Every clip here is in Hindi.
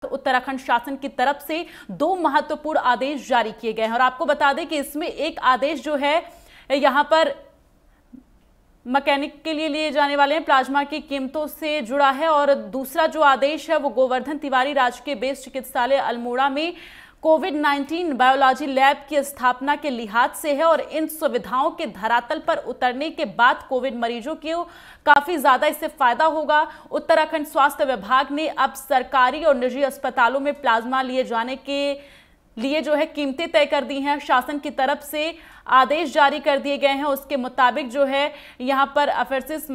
उत्तराखंड शासन की तरफ से 2 महत्वपूर्ण आदेश जारी किए गए हैं और आपको बता दें कि इसमें एक आदेश जो है यहां पर मैकेनिक के लिए जाने वाले प्लाज्मा की कीमतों से जुड़ा है और दूसरा जो आदेश है वो गोवर्धन तिवारी राजकीय बेस चिकित्सालय अल्मोड़ा में कोविड-19 बायोलॉजी लैब की स्थापना के लिहाज से है और इन सुविधाओं के धरातल पर उतरने के बाद कोविड मरीजों को काफी ज्यादा इससे फायदा होगा। उत्तराखंड स्वास्थ्य विभाग ने अब सरकारी और निजी अस्पतालों में प्लाज्मा लिए जाने के लिए जो है कीमतें तय कर दी हैं। शासन की तरफ से आदेश जारी कर दिए गए हैं। उसके मुताबिक जो है यहाँ पर अफेसिस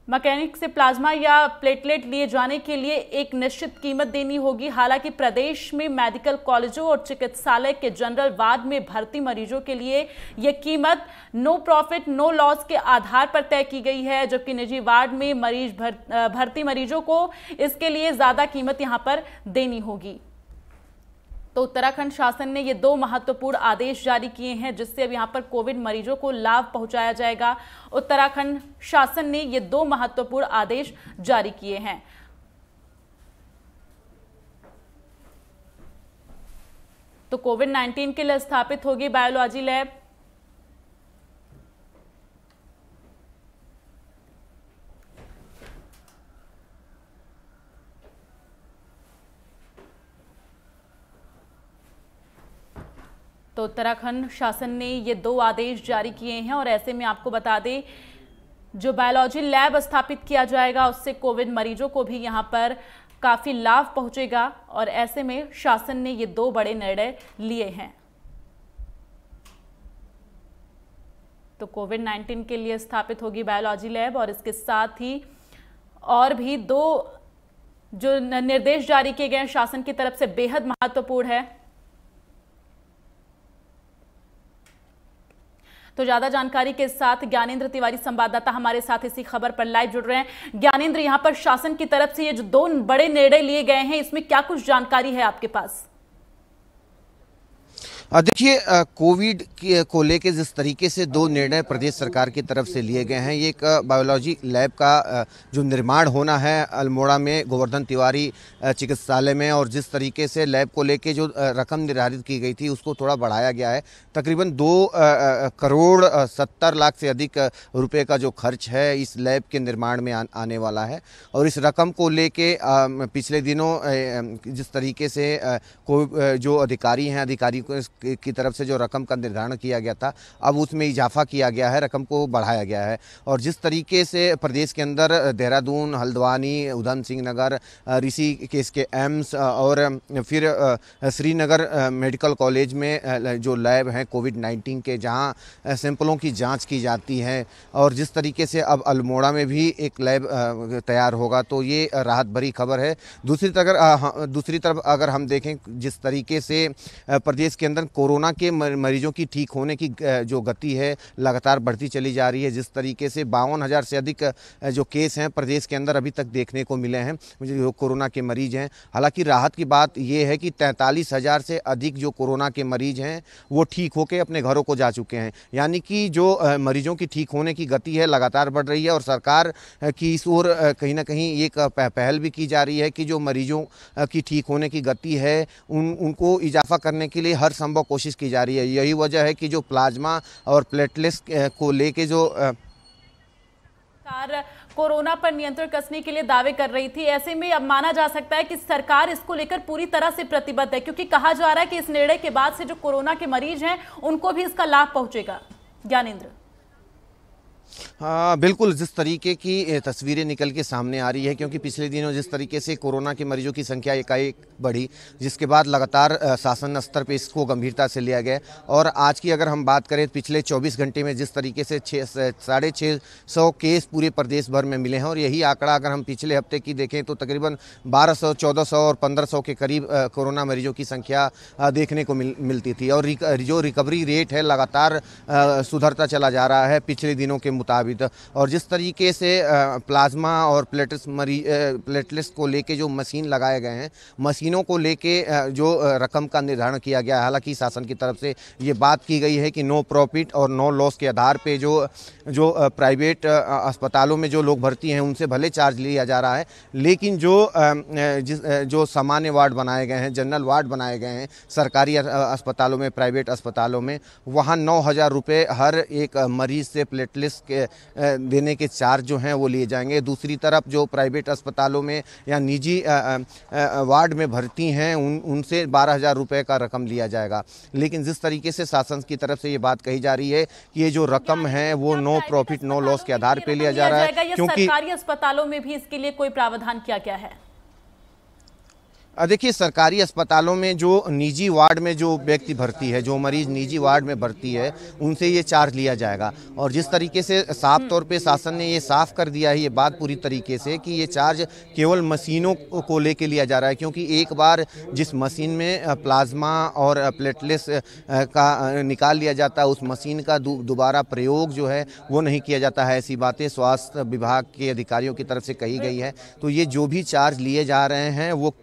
मैकेनिक से प्लाज्मा या प्लेटलेट लिए जाने के लिए एक निश्चित कीमत देनी होगी। हालांकि प्रदेश में मेडिकल कॉलेजों और चिकित्सालय के जनरल वार्ड में भर्ती मरीजों के लिए यह कीमत नो प्रॉफिट नो लॉस के आधार पर तय की गई है, जबकि निजी वार्ड में भर्ती मरीजों को इसके लिए ज्यादा कीमत यहां पर देनी होगी। तो उत्तराखंड शासन ने ये 2 महत्वपूर्ण आदेश जारी किए हैं जिससे अब यहाँ पर कोविड मरीजों को लाभ पहुंचाया जाएगा। उत्तराखंड शासन ने ये 2 महत्वपूर्ण आदेश जारी किए हैं। तो कोविड-19 के लिए स्थापित होगी बायोलॉजी लैब। तो उत्तराखंड शासन ने ये 2 आदेश जारी किए हैं और ऐसे में आपको बता दें जो बायोलॉजी लैब स्थापित किया जाएगा उससे कोविड मरीजों को भी यहां पर काफी लाभ पहुंचेगा और ऐसे में शासन ने ये 2 बड़े निर्णय लिए हैं। तो कोविड-19 के लिए स्थापित होगी बायोलॉजी लैब और इसके साथ ही और भी 2 जो निर्देश जारी किए गए हैं शासन की तरफ से बेहद महत्वपूर्ण है। तो ज्यादा जानकारी के साथ ज्ञानेंद्र तिवारी संवाददाता हमारे साथ इसी खबर पर लाइव जुड़ रहे हैं। ज्ञानेंद्र, यहां पर शासन की तरफ से ये जो 2 बड़े निर्णय लिए गए हैं इसमें क्या कुछ जानकारी है आपके पास? देखिए, कोविड को लेके जिस तरीके से 2 निर्णय प्रदेश सरकार की तरफ से लिए गए हैं, ये एक बायोलॉजी लैब का जो निर्माण होना है अल्मोड़ा में गोवर्धन तिवारी चिकित्सालय में, और जिस तरीके से लैब को लेके जो रकम निर्धारित की गई थी उसको थोड़ा बढ़ाया गया है। तकरीबन 2 करोड़ 70 लाख से अधिक रुपए का जो खर्च है इस लैब के निर्माण में आने वाला है। और इस रकम को लेके पिछले दिनों जिस तरीके से जो अधिकारी हैं, अधिकारी की तरफ से जो रकम का निर्धारण किया गया था, अब उसमें इजाफा किया गया है, रकम को बढ़ाया गया है। और जिस तरीके से प्रदेश के अंदर देहरादून, हल्द्वानी, उधम सिंह नगर, ऋषिकेश के एम्स और फिर श्रीनगर मेडिकल कॉलेज में जो लैब हैं कोविड-19 के, जहां सैंपलों की जांच की जाती है, और जिस तरीके से अब अल्मोड़ा में भी एक लैब तैयार होगा, तो ये राहत भरी खबर है। दूसरी तरफ अगर हम देखें जिस तरीके से प्रदेश के अंदर कोरोना के मरीजों की ठीक होने की जो गति है लगातार बढ़ती चली जा रही है। जिस तरीके से 52,000 से अधिक जो केस हैं प्रदेश के अंदर अभी तक देखने को मिले हैं जो कोरोना के मरीज हैं। हालांकि राहत की बात यह है कि 43,000 से अधिक जो कोरोना के मरीज हैं वो ठीक होकर अपने घरों को जा चुके हैं। यानी कि जो मरीजों की ठीक होने की गति है लगातार बढ़ रही है और सरकार की इस ओर कहीं ना कहीं एक पहल भी की जा रही है कि जो मरीजों की ठीक होने की गति है उनको इजाफा करने के लिए हर संभव कोशिश की जा रही है। यही वजह है कि जो प्लाज्मा और प्लेटलेट्स को लेके जो सरकार कोरोना पर नियंत्रण कसने के लिए दावे कर रही थी, ऐसे में अब माना जा सकता है कि सरकार इसको लेकर पूरी तरह से प्रतिबद्ध है, क्योंकि कहा जा रहा है कि इस निर्णय के बाद से जो कोरोना के मरीज हैं उनको भी इसका लाभ पहुंचेगा। ज्ञानेंद्र, हाँ बिल्कुल, जिस तरीके की तस्वीरें निकल के सामने आ रही है, क्योंकि पिछले दिनों जिस तरीके से कोरोना के मरीजों की संख्या एकाएक बढ़ी, जिसके बाद लगातार शासन स्तर पे इसको गंभीरता से लिया गया। और आज की अगर हम बात करें पिछले 24 घंटे में जिस तरीके से 650 केस पूरे प्रदेश भर में मिले हैं, और यही आंकड़ा अगर हम पिछले हफ्ते की देखें तो तकरीबन 1200, 1400 और 1500 के करीब कोरोना मरीजों की संख्या देखने को मिलती थी। और जो रिकवरी रेट है लगातार सुधरता चला जा रहा है पिछले दिनों के मुताबिक। और जिस तरीके से प्लाज्मा और प्लेटलेट्स को लेके जो मशीन लगाए गए हैं, मशीनों को लेके जो रकम का निर्धारण किया गया है, हालांकि शासन की तरफ से ये बात की गई है कि नो प्रॉफिट और नो लॉस के आधार पे जो प्राइवेट अस्पतालों में जो लोग भर्ती हैं उनसे भले चार्ज लिया जा रहा है, लेकिन जो सामान्य वार्ड बनाए गए हैं, जनरल वार्ड बनाए गए हैं सरकारी अस्पतालों में, प्राइवेट अस्पतालों में, वहाँ 9,000 रुपये हर एक मरीज से प्लेटलेट्स के देने के चार्ज जो हैं वो लिए जाएंगे। दूसरी तरफ जो प्राइवेट अस्पतालों में या निजी वार्ड में भर्ती हैं उनसे 12,000 रुपये का रकम लिया जाएगा। लेकिन जिस तरीके से शासन की तरफ से ये बात कही जा रही है कि ये जो रकम है वो नो प्रॉफिट नो लॉस के आधार पर लिया जा रहा है, क्योंकि सरकारी अस्पतालों में भी इसके लिए कोई प्रावधान किया गया है? देखिए, सरकारी अस्पतालों में जो निजी वार्ड में जो व्यक्ति भर्ती है, जो मरीज निजी वार्ड में भर्ती है, उनसे ये चार्ज लिया जाएगा। और जिस तरीके से साफ तौर पे शासन ने ये साफ कर दिया है ये बात पूरी तरीके से कि ये चार्ज केवल मशीनों को लेके लिया जा रहा है, क्योंकि एक बार जिस मशीन में प्लाज्मा और प्लेटलेट्स का निकाल लिया जाता है, उस मशीन का दोबारा प्रयोग जो है वो नहीं किया जाता है। ऐसी बातें स्वास्थ्य विभाग के अधिकारियों की तरफ से कही गई है। तो ये जो भी चार्ज लिए जा रहे हैं वो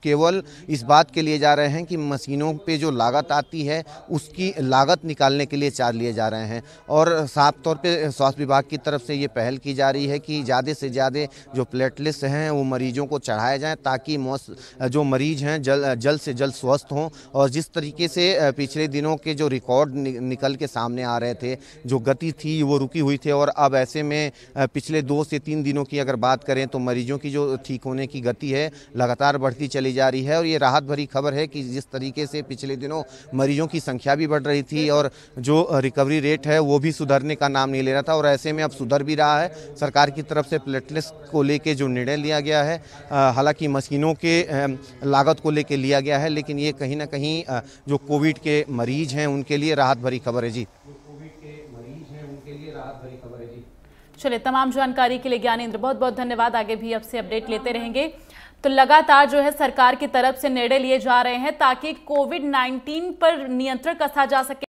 केवल इस बात के लिए जा रहे हैं कि मशीनों पे जो लागत आती है उसकी लागत निकालने के लिए चार्ज लिए जा रहे हैं। और साफ तौर पे स्वास्थ्य विभाग की तरफ से ये पहल की जा रही है कि ज़्यादा से ज़्यादा जो प्लेटलेट्स हैं वो मरीजों को चढ़ाए जाएं, ताकि जो मरीज हैं जल्द से जल्द स्वस्थ हों। और जिस तरीके से पिछले दिनों के जो रिकॉर्ड निकल के सामने आ रहे थे, जो गति थी वो रुकी हुई थी, और अब ऐसे में पिछले 2 से 3 दिनों की अगर बात करें तो मरीजों की जो ठीक होने की गति है लगातार बढ़ती चली जा रही है। और ये राहत भरी खबर है कि जिस तरीके से पिछले दिनों मरीजों की संख्या भी बढ़ रही थी और जो रिकवरी रेट है वो भी सुधरने का नाम नहीं ले रहा था, और ऐसे में अब सुधर भी रहा है। सरकार की तरफ से प्लेटलेट्स को लेके जो निर्णय लिया गया है, हालांकि मशीनों के लागत को लेके लिया गया है, लेकिन ये कहीं ना कहीं जो कोविड के मरीज हैं उनके लिए राहत भरी खबर है जी। चलिए, तमाम जानकारी के लिए ज्ञानेंद्र बहुत बहुत धन्यवाद। आगे भी आपसे अपडेट लेते रहेंगे। तो लगातार जो है सरकार की तरफ से निर्णय लिए जा रहे हैं ताकि कोविड-19 पर नियंत्रण कसा जा सके।